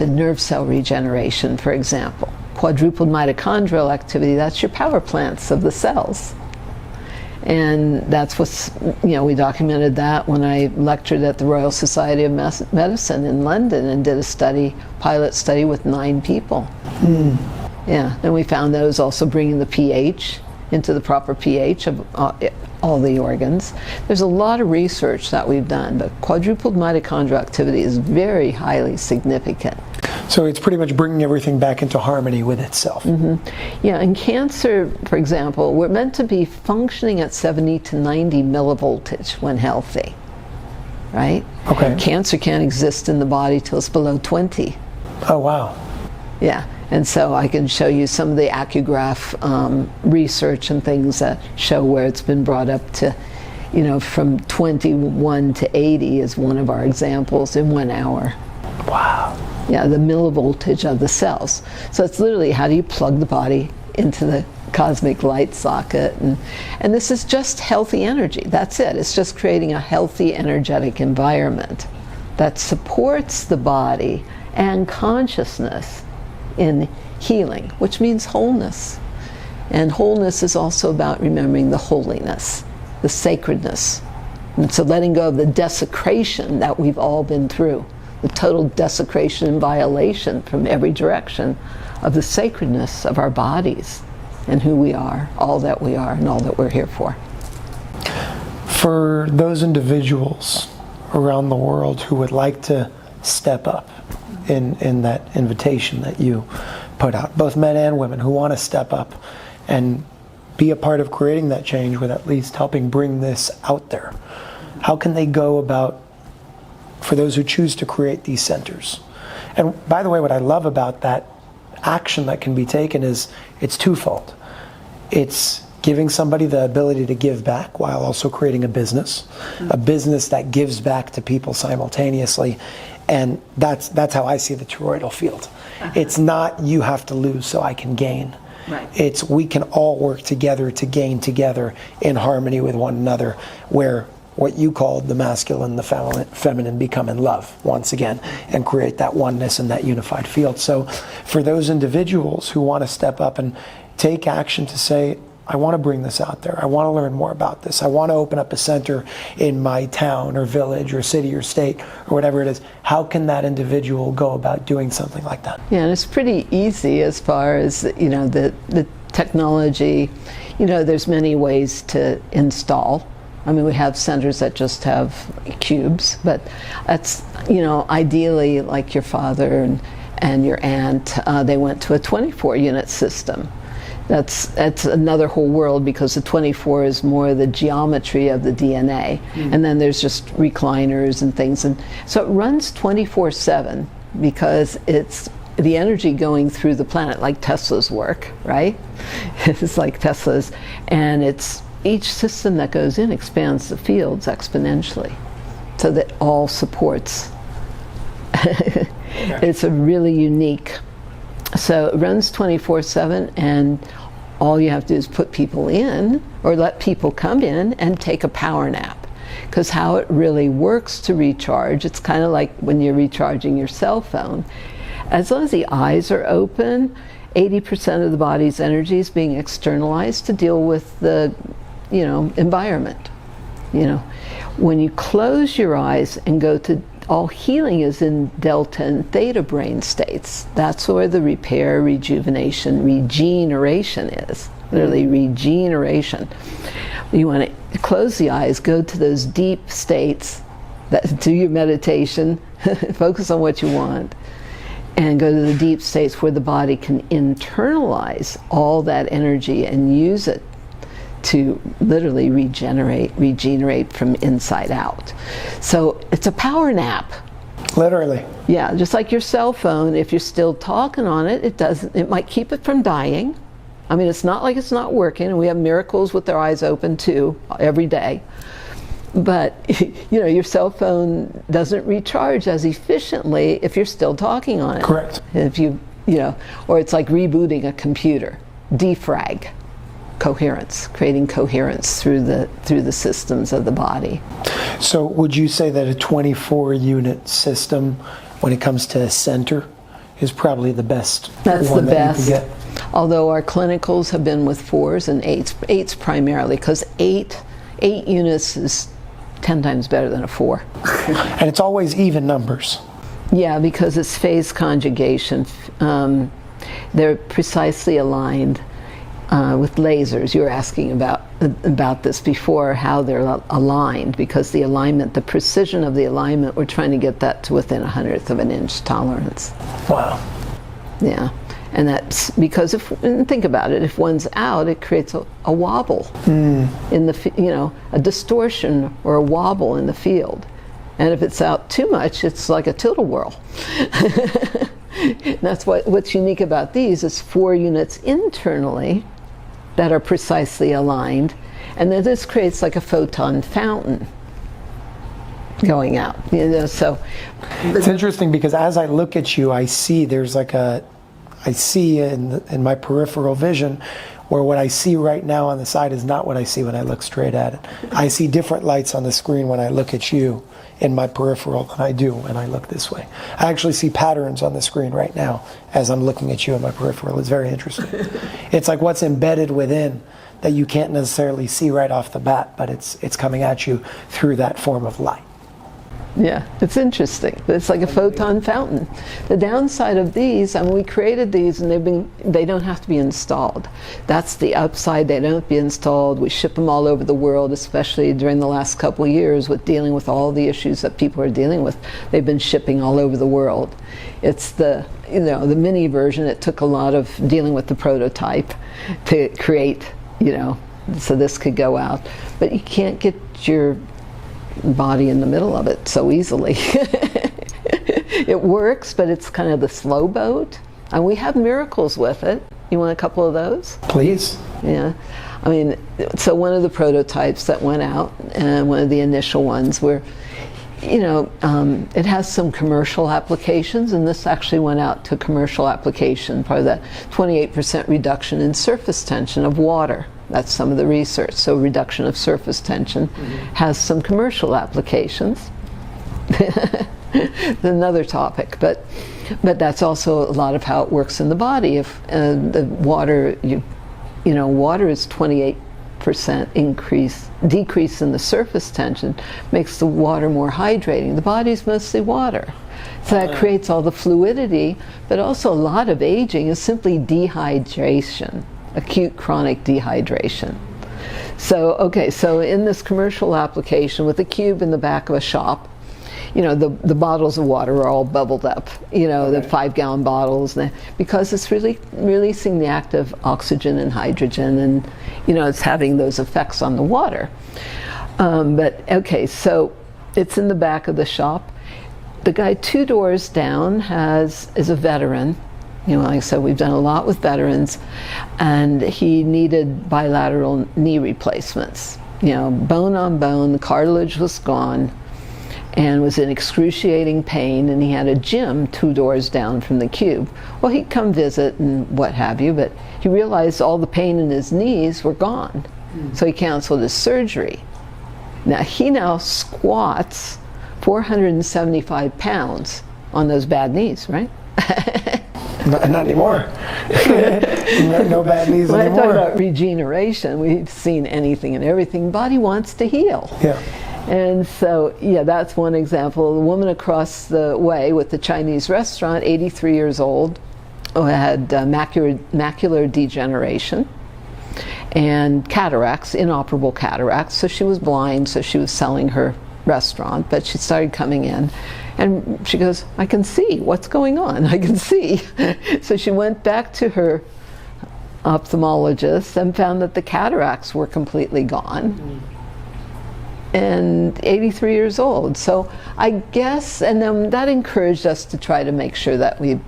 nerve cell regeneration, for example. Quadrupled mitochondrial activity, that's your power plants of the cells. And that's what's, we documented that when I lectured at the Royal Society of Medicine in London and did a pilot study with 9 people. Yeah, and we found that it was also bringing the pH into the proper pH of all the organs. There's a lot of research that we've done, but quadrupled mitochondrial activity is very highly significant. So it's pretty much bringing everything back into harmony with itself. Yeah, in cancer, for example, we're meant to be functioning at 70 to 90 millivoltage when healthy, right? Okay. Cancer can't exist in the body till it's below 20. Oh, wow. Yeah. And so I can show you some of the acuggraph research and things that show where it's been brought up to, from 21 to 80 is one of our examples in 1 hour. Wow. Yeah, the millivoltage of the cells. So it's literally, how do you plug the body into the cosmic light socket? And this is just healthy energy. That's it. It's just creating a healthy, energetic environment that supports the body and consciousness in healing, which means wholeness. And wholeness is also about remembering the holiness, the sacredness. And so letting go of the desecration that we've all been through, the total desecration and violation from every direction of the sacredness of our bodies and who we are, all that we are, and all that we're here for. For those individuals around the world who would like to step up in that invitation that you put out, both men and women who want to step up and be a part of creating that change with at least helping bring this out there, how can they go about, for those who choose to create these centers? And by the way, what I love about that action that can be taken is it's twofold. It's giving somebody the ability to give back while also creating a business that gives back to people simultaneously. And that's how I see the toroidal field. It's not you have to lose so I can gain. Right. It's we can all work together to gain together in harmony with one another, where what you called the masculine, the feminine become in love once again and create that oneness and that unified field. So for those individuals who want to step up and take action to say, I want to bring this out there. I want to learn more about this. I want to open up a center in my town or village or city or state or whatever it is. How can that individual go about doing something like that? Yeah, and it's pretty easy as far as, the technology. There's many ways to install. I mean, we have centers that just have cubes, but that's, ideally like your father and your aunt, they went to a 24-unit system. That's another whole world, because the 24 is more the geometry of the DNA. And then there's just recliners and things. And so it runs 24/7 because it's the energy going through the planet, like Tesla's work, right? It's like Tesla's. And it's each system that goes in expands the fields exponentially so that all supports. It's a really unique. So it runs 24/7, and all you have to do is put people in or let people come in and take a power nap. Because how it really works to recharge, it's kind of like when you're recharging your cell phone. As long as the eyes are open, 80% of the body's energy is being externalized to deal with the environment. You know, when you close your eyes and go to, all healing is in delta and theta brain states. That's where the repair, rejuvenation, regeneration is. Literally regeneration. You want to close the eyes, go to those deep states, do your meditation, focus on what you want, and go to the deep states where the body can internalize all that energy and use it to literally regenerate from inside out. So it's a power nap. Literally. Yeah, just like your cell phone, if you're still talking on it, it might keep it from dying. I mean, it's not like it's not working, and we have miracles with their eyes open too, every day. But, you know, your cell phone doesn't recharge as efficiently if you're still talking on it. Correct. If you know, or it's like rebooting a computer, defrag. Coherence, creating coherence through the systems of the body. So would you say that a 24-unit system, when it comes to a center, is probably the best? That's the best. That you can get? Although our clinicals have been with 4s and 8s. 8s primarily, because 8 units is 10 times better than a 4. And it's always even numbers. Yeah, because it's phase conjugation. They're precisely aligned. With lasers, you were asking about this before, how they're aligned, because the alignment, the precision of the alignment, we're trying to get that to within 1/100th of an inch tolerance. Wow. Yeah, and that's because and think about it, if one's out, it creates a wobble in the, you know, a distortion or a wobble in the field, and if it's out too much, it's like a tilt-a-whirl. That's what's unique about these is 4 units internally that are precisely aligned, and then this creates like a photon fountain going out. You know, so it's interesting because as I look at you, I see there's like I see in my peripheral vision where what I see right now on the side is not what I see when I look straight at it. I see different lights on the screen when I look at you in my peripheral than I do when I look this way. I actually see patterns on the screen right now as I'm looking at you in my peripheral. It's very interesting. It's like what's embedded within that you can't necessarily see right off the bat, but it's coming at you through that form of light. yeah, it's interesting. It's like a photon fountain. The downside of these, I mean, we created these and they don't have to be installed. That's the upside. They don't be installed. We ship them all over the world, especially during the last couple of years with dealing with all the issues that people are dealing with. They've been shipping all over the world. It's the, you know, the mini version. It took a lot of dealing with the prototype to create, you know, so this could go out. But you can't get your body in the middle of it so easily. It works, but it's kind of the slow boat. And we have miracles with it. You want a couple of those? Please. Yeah. I mean, so one of the prototypes that went out, and one of the initial ones were, you know, it has some commercial applications, and this actually went out to commercial application, probably that 28% reduction in surface tension of water. That's some of the research. So reduction of surface tension has some commercial applications. Another topic, but that's also a lot of how it works in the body. If the water, you know, water is 28% decrease in the surface tension makes the water more hydrating. The body's mostly water. So that creates all the fluidity, but also a lot of aging is simply dehydration. Acute chronic dehydration. So, okay, so in this commercial application with a cube in the back of a shop, you know, the bottles of water are all bubbled up, you know, the 5-gallon bottles, because it's really releasing the active oxygen and hydrogen, and, you know, it's having those effects on the water. But, okay, so it's in the back of the shop. The guy 2 doors down is a veteran. You know, like I said, we've done a lot with veterans, and he needed bilateral knee replacements. You know, bone on bone, the cartilage was gone, and was in excruciating pain, and he had a gym 2 doors down from the cube. Well, he'd come visit and what have you, but he realized all the pain in his knees were gone, so he canceled his surgery. Now, he now squats 475 pounds on those bad knees, right? Not anymore. No bad knees When I anymore. talk about regeneration, we've seen anything and everything. Body wants to heal. Yeah. And so, yeah, that's one example. The woman across the way with the Chinese restaurant, 83 years old, who had macular degeneration and cataracts, inoperable cataracts. So she was blind, so she was selling her restaurant, but she started coming in and she goes, I can see what's going on, I can see. So she went back to her ophthalmologist and found that the cataracts were completely gone. And 83 years old. So I guess, and then that encouraged us to try to make sure that we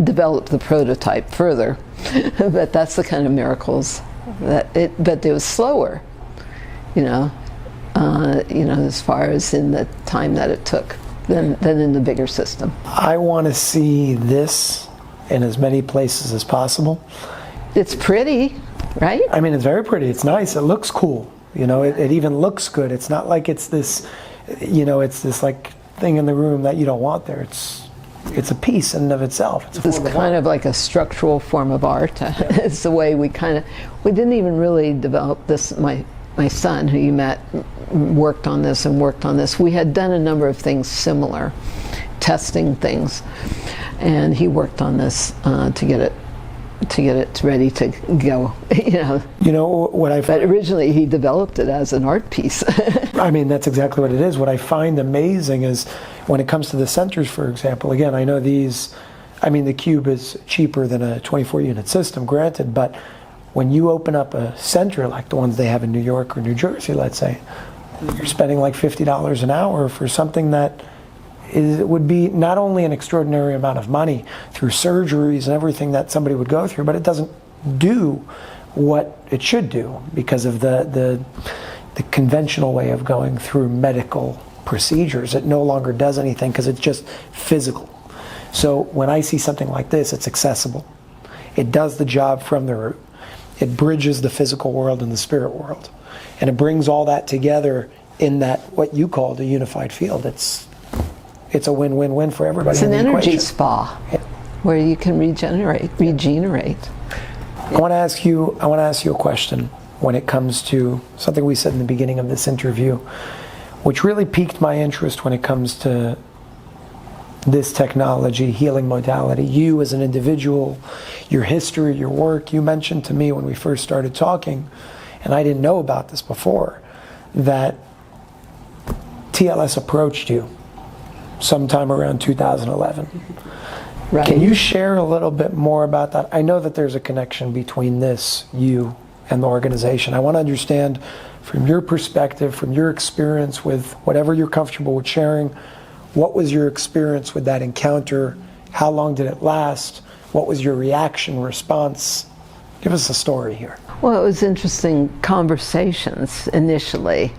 develop the prototype further. But that's the kind of miracles but it was slower, as far as in the time that it took than in the bigger system. I want to see this in as many places as possible. It's pretty, right? I mean, it's very pretty. It's nice. It looks cool. It even looks good. It's not like it's this, it's this like thing in the room that you don't want there. It's a piece in and of itself. It's kind of like a structural form of art. It's the way we didn't even really develop this. My son, who you met, worked on this and worked on this. We had done a number of things similar, testing things, and he worked on this to get it ready to go. But originally he developed it as an art piece. I mean, that's exactly what it is. What I find amazing is when it comes to the centers, for example, again, I know the cube is cheaper than a 24-unit system, granted, but when you open up a center like the ones they have in New York or New Jersey, let's say, you're spending like $50 an hour for something that would be not only an extraordinary amount of money through surgeries and everything that somebody would go through, but it doesn't do what it should do because of the conventional way of going through medical procedures. It no longer does anything because it's just physical. So when I see something like this, it's accessible. It does the job from the root. It bridges the physical world and the spirit world. And it brings all that together in that, what you called a unified field. It's a win-win-win for everybody. It's an energy equation. spa where you can regenerate. I want to ask you a question when it comes to something we said in the beginning of this interview, which really piqued my interest when it comes to this technology, healing modality. You as an individual, your history, your work. You mentioned to me when we first started talking, and I didn't know about this before, that TLS approached you sometime around 2011. Right. Can you share a little bit more about that? I know that there's a connection between this, you, and the organization. I want to understand from your perspective, from your experience with whatever you're comfortable with sharing, what was your experience with that encounter? How long did it last? What was your reaction, response? Give us a story here. Well, it was interesting conversations initially.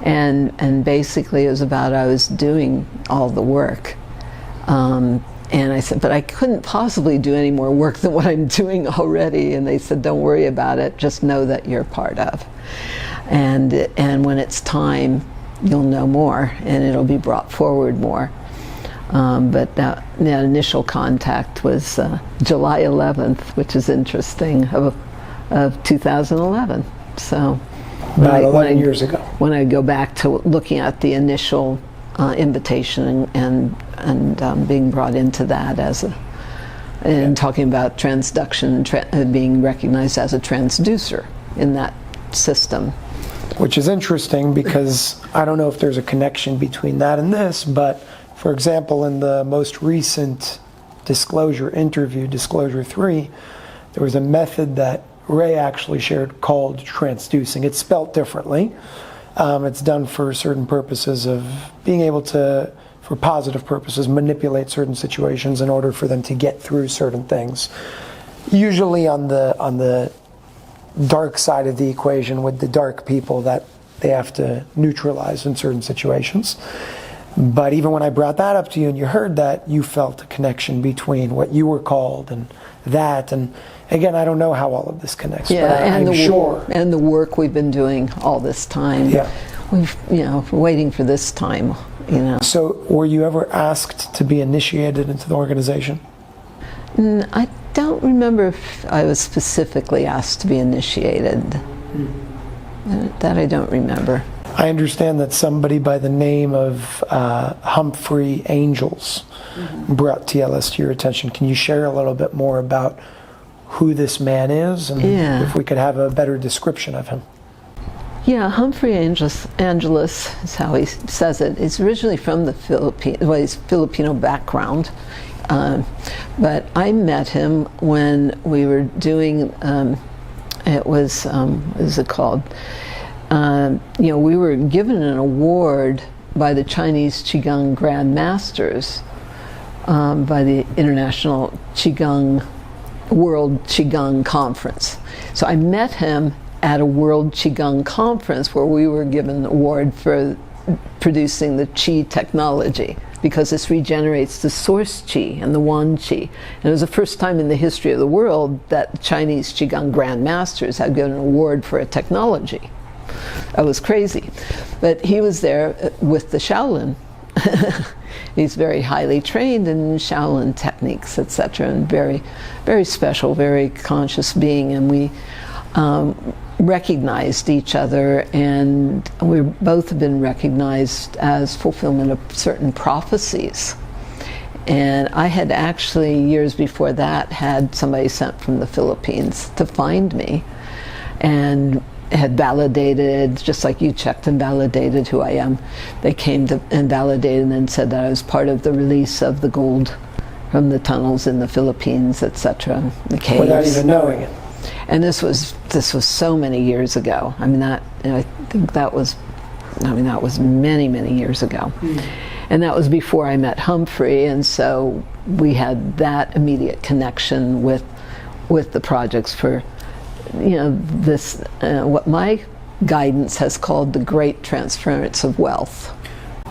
And basically it was about I was doing all the work. And I said, but I couldn't possibly do any more work than what I'm doing already. And they said, don't worry about it, just know that you're part of. And when it's time, you'll know more and it'll be brought forward more. But that initial contact was July 11th, which is interesting, of 2011. So about 11 years ago. When I go back to looking at the initial invitation and being brought into that and talking about transduction and being recognized as a transducer in that system. Which is interesting because I don't know if there's a connection between that and this, but for example, in the most recent disclosure interview, Disclosure 3, there was a method that Ray actually shared called transducing. It's spelt differently. It's done for certain purposes of being able to, for positive purposes, manipulate certain situations in order for them to get through certain things. Usually on the dark side of the equation with the dark people that they have to neutralize in certain situations. But even when I brought that up to you and you heard that, you felt a connection between what you were called and that. And again, I don't know how all of this connects, but I'm sure. And the work we've been doing all this time. Yeah. We're waiting for this time, So were you ever asked to be initiated into the organization? I don't remember if I was specifically asked to be initiated. That I don't remember. I understand that somebody by the name of Humphrey Angels brought TLS to your attention. Can you share a little bit more about who this man is, and if we could have a better description of him? Yeah, Humphrey Angelus is how he says it. He's originally from the Philippines. Well, he's Filipino background. But I met him when we were doing, it was, what is it called? We were given an award by the Chinese Qigong Grand Masters, by the International World Qigong Conference. So I met him at a World Qigong Conference where we were given an award for producing the Qi technology, because this regenerates the source Qi and the Wan Qi. And it was the first time in the history of the world that the Chinese Qigong Grand Masters had given an award for a technology. That was crazy. But he was there with the Shaolin. He's very highly trained in Shaolin techniques, etc., and very, very special, very conscious being. And we recognized each other, and we both have been recognized as fulfillment of certain prophecies. And I had actually, years before that, had somebody sent from the Philippines to find me, and had validated, just like you checked and validated who I am. They came to and validated and then said that I was part of the release of the gold from the tunnels in the Philippines, etc., the caves. Without even knowing it. And this was so many years ago. I mean, I think that was many, many years ago. And that was before I met Humphrey, and so we had that immediate connection with the projects for, this, what my guidance has called the great transference of wealth.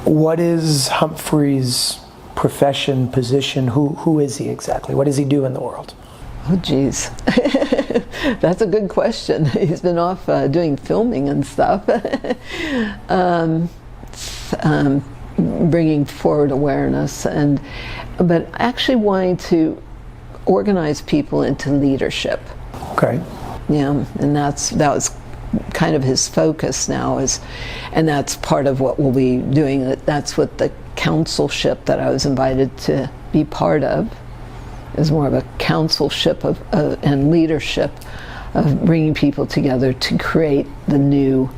What is Humphrey's profession, position? Who is he exactly? What does he do in the world? Oh, geez. That's a good question. He's been off doing filming and stuff. Bringing forward awareness, but actually wanting to organize people into leadership. Okay. Yeah, and that was kind of his focus now, and that's part of what we'll be doing. That's what the councilship that I was invited to be part of is more of a councilship and leadership of bringing people together to create the new.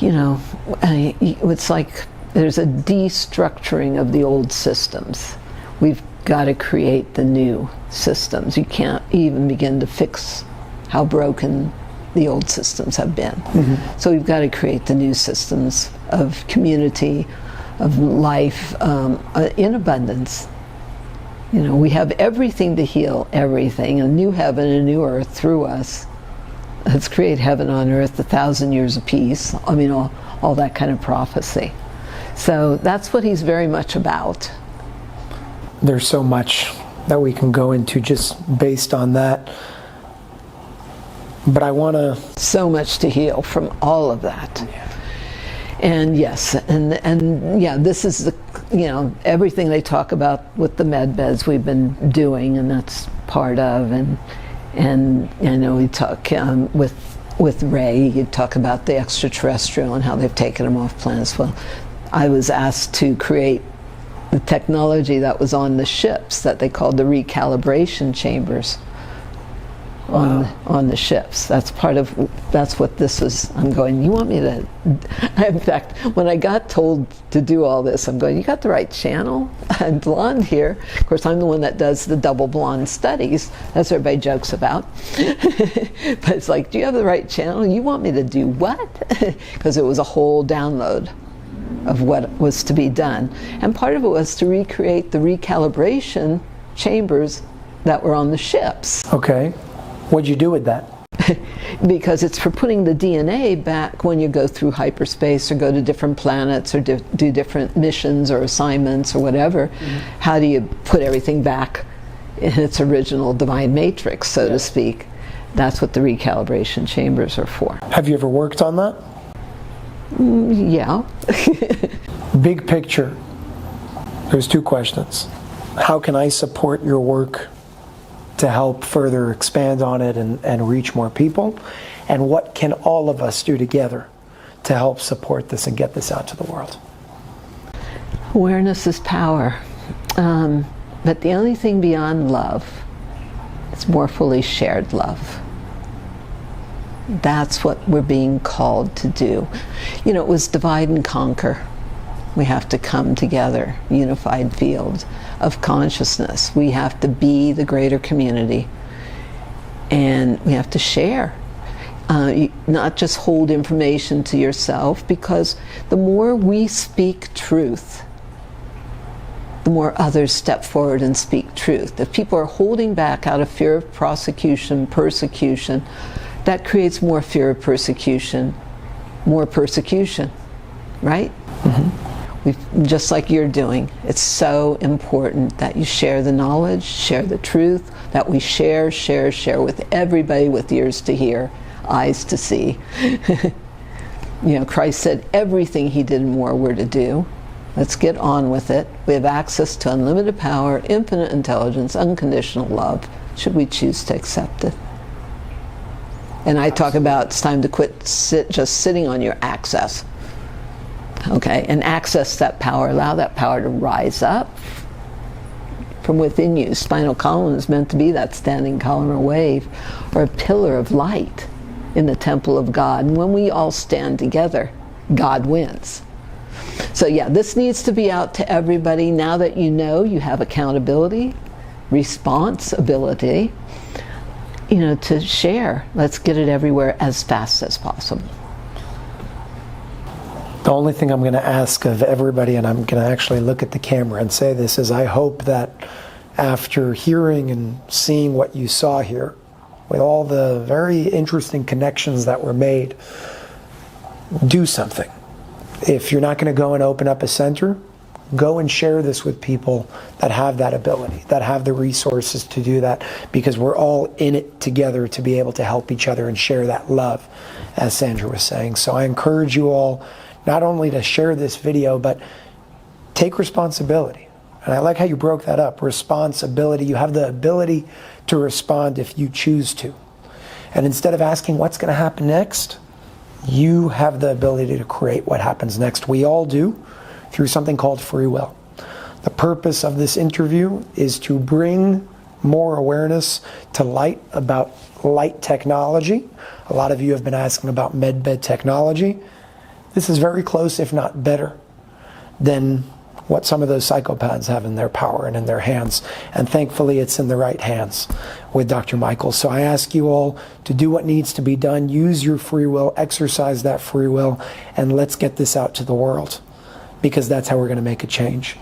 It's like there's a destructuring of the old systems. We've got to create the new systems. You can't even begin to fix how broken the old systems have been. So we've got to create the new systems of community, of life, in abundance. We have everything to heal everything, a new heaven and a new earth through us. Let's create heaven on earth, 1,000 years of peace. I mean, all that kind of prophecy. So that's what he's very much about. There's so much that we can go into just based on that. But I want to... So much to heal from all of that. Yeah. And yes, and yeah, this is the, everything they talk about with the med beds we've been doing, and that's part of, and we talk with Ray, you talk about the extraterrestrial and how they've taken them off planets. Well, I was asked to create the technology that was on the ships that they called the recalibration chambers. Wow. On the ships. That's what this is. I'm going, you want me to... In fact, when I got told to do all this, I'm going, you got the right channel? I'm blonde here. Of course, I'm the one that does the double blonde studies. That's what everybody jokes about. But it's like, do you have the right channel? You want me to do what? Because it was a whole download of what was to be done. And part of it was to recreate the recalibration chambers that were on the ships. Okay. What'd you do with that? Because it's for putting the DNA back when you go through hyperspace or go to different planets or do different missions or assignments or whatever. How do you put everything back in its original divine matrix, so to speak? That's what the recalibration chambers are for. Have you ever worked on that? Yeah. Big picture. There's two questions. How can I support your work to help further expand on it and reach more people? And what can all of us do together to help support this and get this out to the world? Awareness is power. But the only thing beyond love is more fully shared love. That's what we're being called to do. You know, it was divide and conquer. We have to come together, unified field of consciousness. We have to be the greater community, and we have to share. Not just hold information to yourself, because the more we speak truth, the more others step forward and speak truth. If people are holding back out of fear of prosecution, persecution, that creates more fear of persecution, more persecution, right? Just like you're doing. It's so important that you share the knowledge, share the truth, that we share with everybody with ears to hear, eyes to see. You know, Christ said everything he did and more we're to do. Let's get on with it. We have access to unlimited power, infinite intelligence, unconditional love, should we choose to accept it. And I talk about it's time to quit just sitting on your access. Okay, and access that power, allow that power to rise up from within you. Spinal column is meant to be that standing column or wave, or a pillar of light in the temple of God. And when we all stand together, God wins. So yeah, this needs to be out to everybody. Now that you know, you have accountability, responsibility, you know, to share. Let's get it everywhere as fast as possible. The only thing I'm going to ask of everybody, and I'm going to actually look at the camera and say this, is I hope that after hearing and seeing what you saw here, with all the very interesting connections that were made, do something. If you're not going to go and open up a center, go and share this with people that have that ability, that have the resources to do that, because we're all in it together to be able to help each other and share that love, as Sandra was saying. So I encourage you all not only to share this video, but take responsibility. And I like how you broke that up, responsibility. You have the ability to respond if you choose to. And instead of asking what's going to happen next, you have the ability to create what happens next. We all do, through something called free will. The purpose of this interview is to bring more awareness to light about light technology. A lot of you have been asking about medbed technology. This is very close, if not better, than what some of those psychopaths have in their power and in their hands. And thankfully, it's in the right hands with Dr. Michael. So I ask you all to do what needs to be done. Use your free will, exercise that free will, and let's get this out to the world, because that's how we're going to make a change.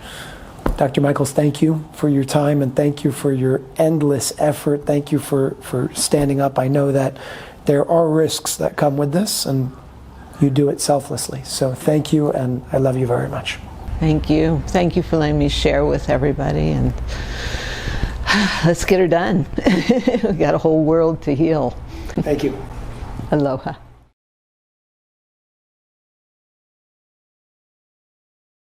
Dr. Michaels, thank you for your time, and thank you for your endless effort. Thank you for standing up. I know that there are risks that come with this, and you do it selflessly. So thank you, and I love you very much. Thank you. Thank you for letting me share with everybody, and let's get her done. We've got a whole world to heal. Thank you. Aloha.